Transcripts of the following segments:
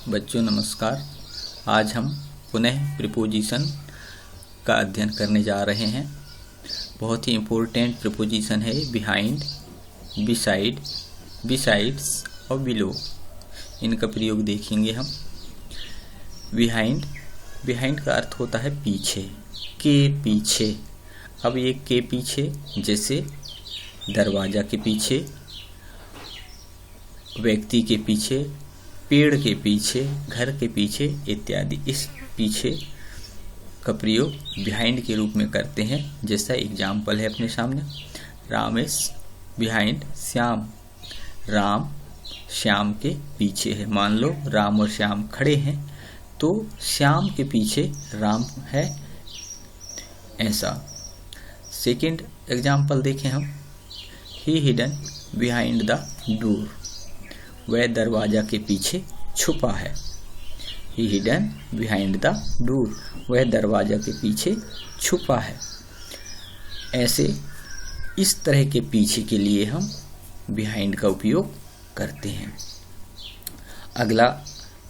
बच्चों नमस्कार। आज हम पुनः प्रीपोजिशन का अध्ययन करने जा रहे हैं। बहुत ही इम्पोर्टेंट प्रीपोजिशन है बिहाइंड, बिसाइड, बिसाइड्स और बिलो। इनका प्रयोग देखेंगे हम। बिहाइंड, बिहाइंड का अर्थ होता है पीछे, के पीछे। अब ये के पीछे जैसे दरवाजा के पीछे, व्यक्ति के पीछे, पेड़ के पीछे, घर के पीछे इत्यादि। इस पीछे का प्रयोग बिहाइंड के रूप में करते हैं। जैसा एग्जाम्पल है अपने सामने, राम इज बिहाइंड श्याम। राम श्याम के पीछे है। मान लो राम और श्याम खड़े हैं तो श्याम के पीछे राम है, ऐसा। सेकंड एग्जाम्पल देखें हम, ही हिडन बिहाइंड द डोर। वह दरवाजा के पीछे छुपा है। ही हिडन बिहाइंड द डोर। वह दरवाजा के पीछे छुपा है। ऐसे इस तरह के पीछे के लिए हम बिहाइंड का उपयोग करते हैं। अगला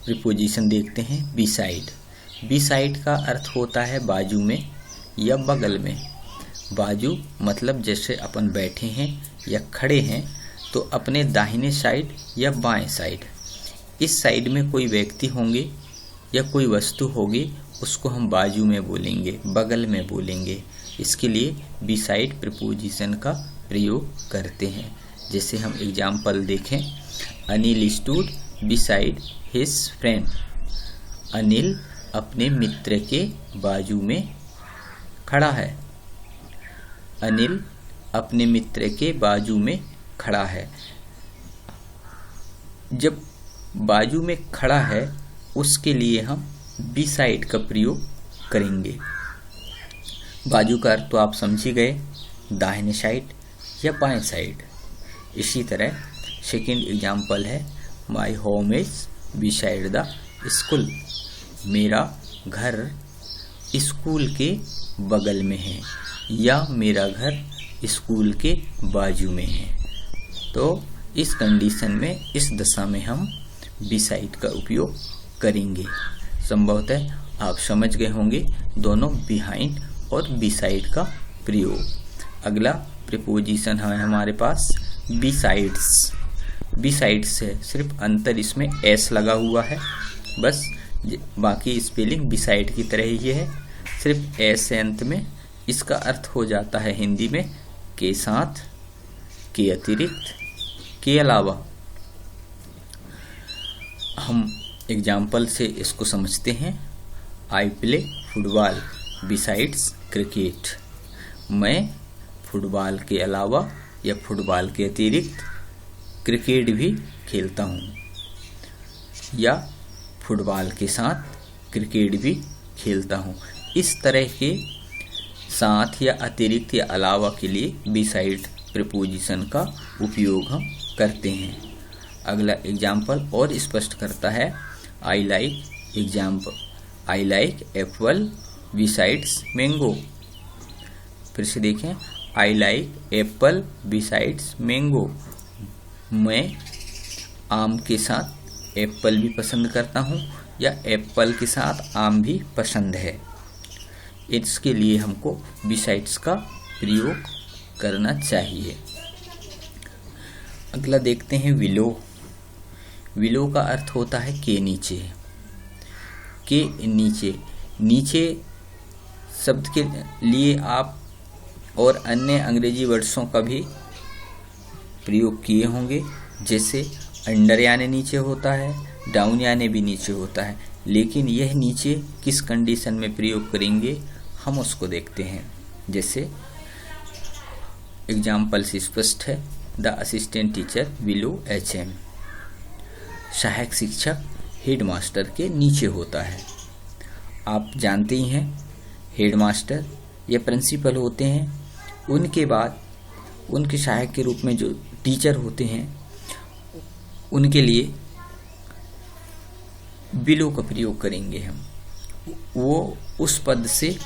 प्रीपोजिशन देखते हैं बिसाइड। बिसाइड का अर्थ होता है बाजू में या बगल में। बाजू मतलब जैसे अपन बैठे हैं या खड़े हैं तो अपने दाहिने साइड या बाएं साइड, इस साइड में कोई व्यक्ति होंगे या कोई वस्तु होगी, उसको हम बाजू में बोलेंगे, बगल में बोलेंगे। इसके लिए बिसाइड प्रीपोजिशन का प्रयोग करते हैं। जैसे हम एग्जाम्पल देखें, Anil stood beside his friend. Anil अपने मित्र के बाजू में खड़ा है। अनिल अपने मित्र के बाजू में खड़ा है। जब बाजू में खड़ा है उसके लिए हम बिसाइड का प्रयोग करेंगे। बाजू का अर्थ तो आप समझ ही गए, दाहिने साइड या बाएं साइड। इसी तरह सेकंड एग्जाम्पल है, my home is beside the school. मेरा घर स्कूल के बगल में है या मेरा घर स्कूल के बाजू में है। तो इस कंडीशन में, इस दशा में हम बिसाइड का उपयोग करेंगे। संभवतः आप समझ गए होंगे दोनों बिहाइंड और बिसाइड का प्रयोग। अगला प्रीपोजिशन है हमारे पास बिसाइड्स। बिसाइड्स है, सिर्फ अंतर इसमें एस लगा हुआ है, बस। बाकी स्पेलिंग बिसाइड की तरह ही है, सिर्फ एस है अंत में। इसका अर्थ हो जाता है हिंदी में के साथ, के अतिरिक्त, के अलावा। हम एग्जाम्पल से इसको समझते हैं। I play football besides cricket. मैं फुटबॉल के अलावा या फुटबॉल के अतिरिक्त क्रिकेट भी खेलता हूँ, या फुटबॉल के साथ क्रिकेट भी खेलता हूँ। इस तरह के साथ या अतिरिक्त या अलावा के लिए बिसाइड प्रीपोजिशन का उपयोग हम करते हैं। अगला एग्जाम्पल और स्पष्ट करता है, I like example, I like Apple besides mango. फिर से देखें, I like Apple besides mango. मैं आम के साथ एप्पल भी पसंद करता हूँ या एप्पल के साथ आम भी पसंद है। इसके लिए हमको बिसाइड्स का प्रयोग करना चाहिए। अगला देखते हैं विलो। विलो का अर्थ होता है के नीचे। के नीचे, नीचे शब्द के लिए आप और अन्य अंग्रेजी वर्ड्सों का भी प्रयोग किए होंगे। जैसे अंडर यानी नीचे होता है, डाउन यानी भी नीचे होता है। लेकिन यह नीचे किस कंडीशन में प्रयोग करेंगे हम उसको देखते हैं। जैसे एग्जाम्पल से स्पष्ट है, the assistant teacher below HM। सहायक शिक्षक हेडमास्टर के नीचे होता है। आप जानते ही हैं, हेडमास्टर या प्रिंसिपल होते हैं, उनके बाद उनके सहायक के रूप में जो टीचर होते हैं उनके लिए बिलो का प्रयोग करेंगे हम। वो उस पद से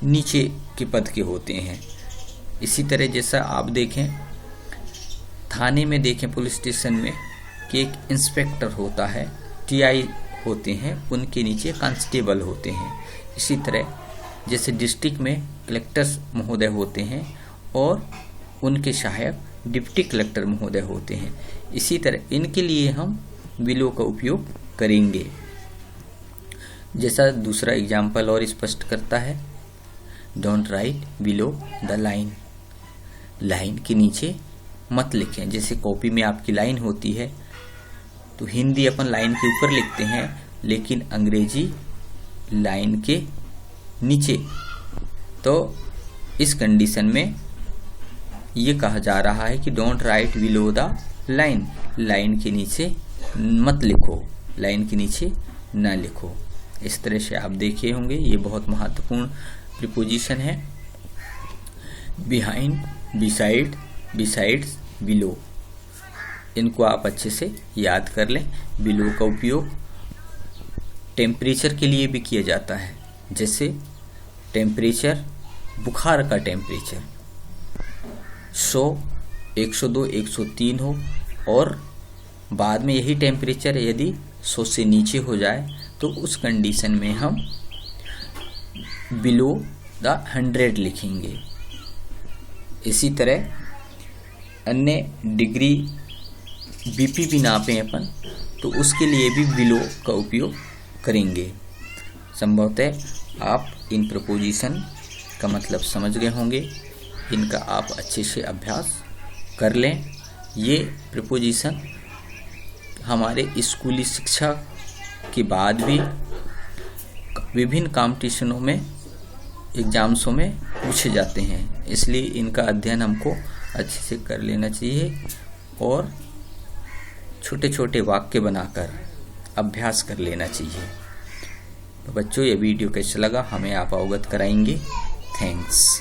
नीचे के पद के होते हैं। इसी तरह जैसा आप देखें, थाने में देखें, पुलिस स्टेशन में कि एक इंस्पेक्टर होता है, टीआई होते हैं उनके नीचे कांस्टेबल होते हैं। इसी तरह जैसे डिस्ट्रिक्ट में कलेक्टर महोदय होते हैं और उनके सहायक डिप्टी कलेक्टर महोदय होते हैं, इसी तरह इनके लिए हम बिलो का उपयोग करेंगे। जैसा दूसरा एग्जाम्पल और स्पष्ट करता है, don't write below the line. Line के नीचे मत लिखें। जैसे कॉपी में आपकी लाइन होती है तो हिंदी अपन लाइन के ऊपर लिखते हैं, लेकिन अंग्रेजी लाइन के नीचे। तो इस कंडीशन में ये कहा जा रहा है कि don't write below the line. Line के नीचे मत लिखो, लाइन के नीचे ना लिखो। इस तरह से आप देखे होंगे, ये बहुत महत्वपूर्ण प्रीपोजिशन है। बिहाइंड, बिसाइड, बिसाइड्स, बिलो, इनको आप अच्छे से याद कर लें। बिलो का उपयोग टेम्परेचर के लिए भी किया जाता है। जैसे टेम्परेचर, बुखार का टेम्परेचर 100, 102, 103 हो और बाद में यही टेम्परेचर यदि 100 से नीचे हो जाए तो उस कंडीशन में हम बिलो द 100 लिखेंगे। इसी तरह अन्य डिग्री बीपी भी नापें अपन तो उसके लिए भी बिलो का उपयोग करेंगे। संभवतः आप इन प्रपोजिशन का मतलब समझ गए होंगे, इनका आप अच्छे से अभ्यास कर लें। ये प्रपोजिशन हमारे स्कूली शिक्षा के बाद भी विभिन्न कॉम्पिटिशनों में, एग्जाम्सों में पूछे जाते हैं, इसलिए इनका अध्ययन हमको अच्छे से कर लेना चाहिए और छोटे छोटे वाक्य बनाकर अभ्यास कर लेना चाहिए। तो बच्चों, ये वीडियो कैसा लगा हमें आप अवगत कराएंगे। थैंक्स।